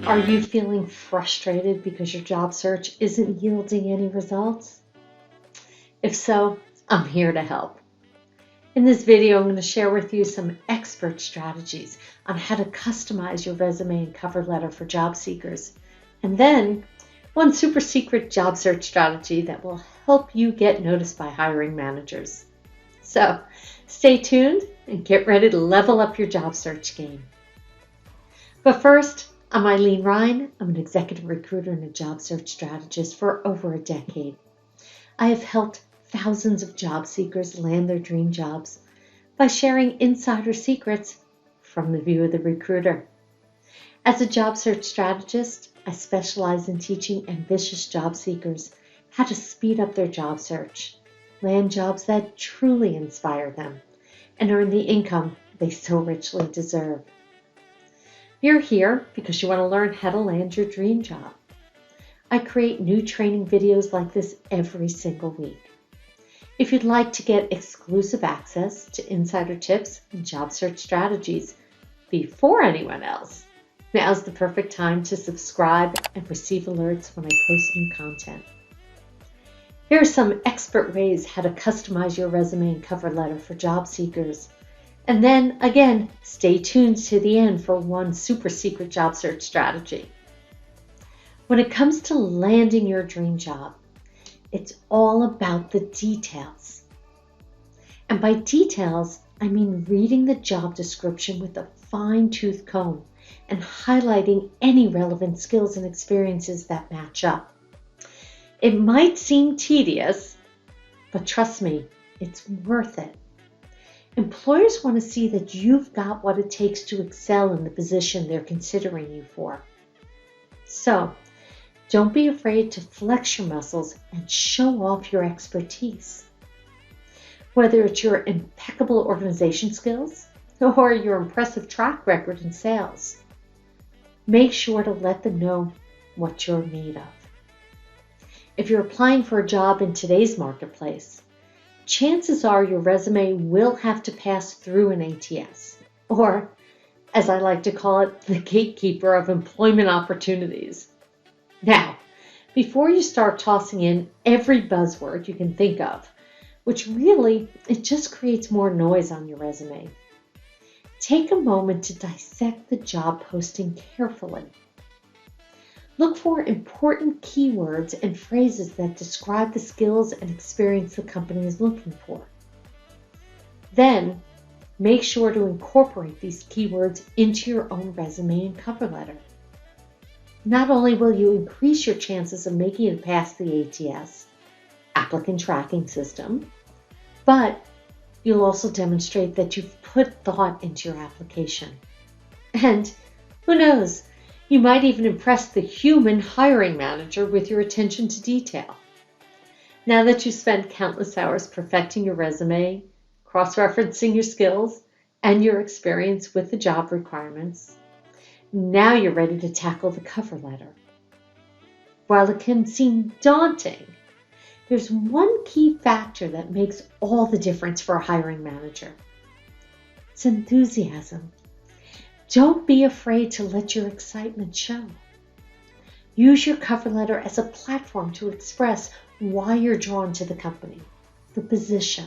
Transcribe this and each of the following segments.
Are you feeling frustrated because your job search isn't yielding any results? If so, I'm here to help. In this video, I'm going to share with you some expert strategies on how to customize your resume and cover letter for job seekers. And then one super secret job search strategy that will help you get noticed by hiring managers. So stay tuned and get ready to level up your job search game. But first, I'm Rein. I'm an executive recruiter and a job search strategist for over a decade. I have helped thousands of job seekers land their dream jobs by sharing insider secrets from the view of the recruiter. As a job search strategist, I specialize in teaching ambitious job seekers how to speed up their job search, land jobs that truly inspire them, and earn the income they so richly deserve. You're here because you want to learn how to land your dream job. I create new training videos like this every single week. If you'd like to get exclusive access to insider tips and job search strategies before anyone else, now's the perfect time to subscribe and receive alerts when I post new content. Here are some expert ways how to customize your resume and cover letter for job seekers. And then, again, stay tuned to the end for one super secret job search strategy. When it comes to landing your dream job, it's all about the details. And by details, I mean reading the job description with a fine-tooth comb and highlighting any relevant skills and experiences that match up. It might seem tedious, but trust me, it's worth it. Employers want to see that you've got what it takes to excel in the position they're considering you for. So, don't be afraid to flex your muscles and show off your expertise. Whether it's your impeccable organization skills or your impressive track record in sales, make sure to let them know what you're made of. If you're applying for a job in today's marketplace, chances are your resume will have to pass through an ATS, or, as I like to call it, the gatekeeper of employment opportunities. Now, before you start tossing in every buzzword you can think of, which really, it just creates more noise on your resume, take a moment to dissect the job posting carefully. Look for important keywords and phrases that describe the skills and experience the company is looking for. Then, make sure to incorporate these keywords into your own resume and cover letter. Not only will you increase your chances of making it past the ATS, applicant tracking system, but you'll also demonstrate that you've put thought into your application. And who knows, you might even impress the human hiring manager with your attention to detail. Now that you've spent countless hours perfecting your resume, cross-referencing your skills, and your experience with the job requirements, now you're ready to tackle the cover letter. While it can seem daunting, there's one key factor that makes all the difference for a hiring manager. It's enthusiasm. Don't be afraid to let your excitement show. Use your cover letter as a platform to express why you're drawn to the company, the position,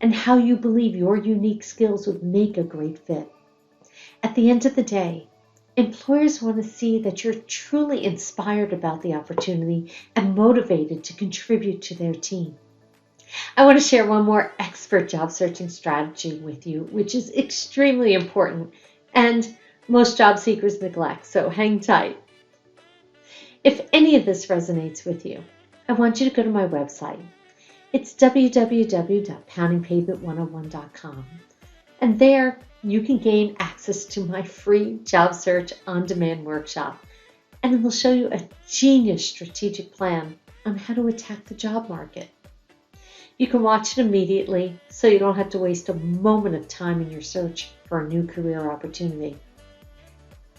and how you believe your unique skills would make a great fit. At the end of the day, employers want to see that you're truly inspired about the opportunity and motivated to contribute to their team. I want to share one more expert job searching strategy with you, which is extremely important and most job seekers neglect, so hang tight. If any of this resonates with you, I want you to go to my website. It's www.poundingpavement101.com, and there you can gain access to my free job search on-demand workshop, and it will show you a genius strategic plan on how to attack the job market. You can watch it immediately so you don't have to waste a moment of time in your search for a new career opportunity.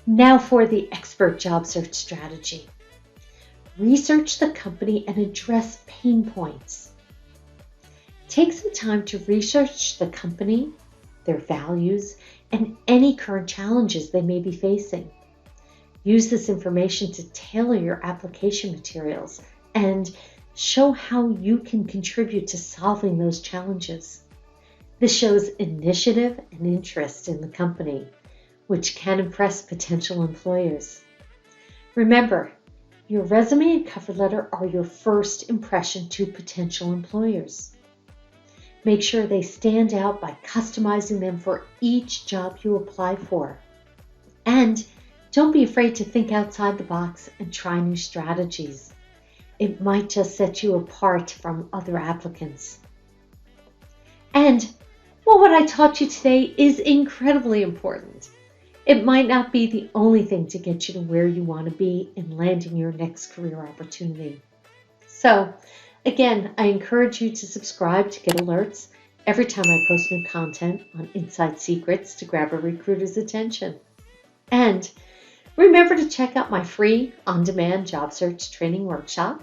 Now for the expert job search strategy. Research the company and address pain points. Take some time to research the company, their values, and any current challenges they may be facing. Use this information to tailor your application materials and show how you can contribute to solving those challenges. This shows initiative and interest in the company, which can impress potential employers. Remember, your resume and cover letter are your first impression to potential employers. Make sure they stand out by customizing them for each job you apply for. And don't be afraid to think outside the box and try new strategies. It might just set you apart from other applicants. And what I taught you today is incredibly important. It might not be the only thing to get you to where you want to be in landing your next career opportunity. So, again, I encourage you to subscribe to get alerts every time I post new content on Inside Secrets to grab a recruiter's attention. And remember to check out my free on-demand job search training workshop.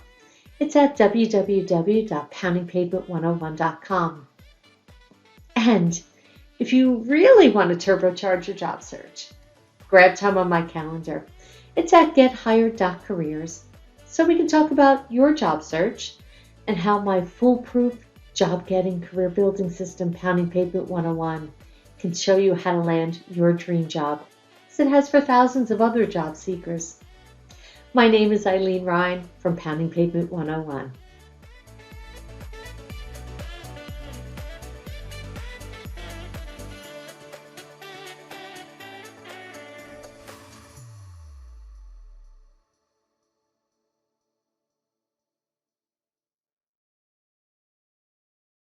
It's at www.poundingpavement101.com. And if you really want to turbocharge your job search, grab time on my calendar. It's at gethired.careers, so we can talk about your job search and how my foolproof job-getting, career-building system, Pounding Pavement 101, can show you how to land your dream job, as it has for thousands of other job seekers. My name is Ilene Rein from Pounding Pavement 101.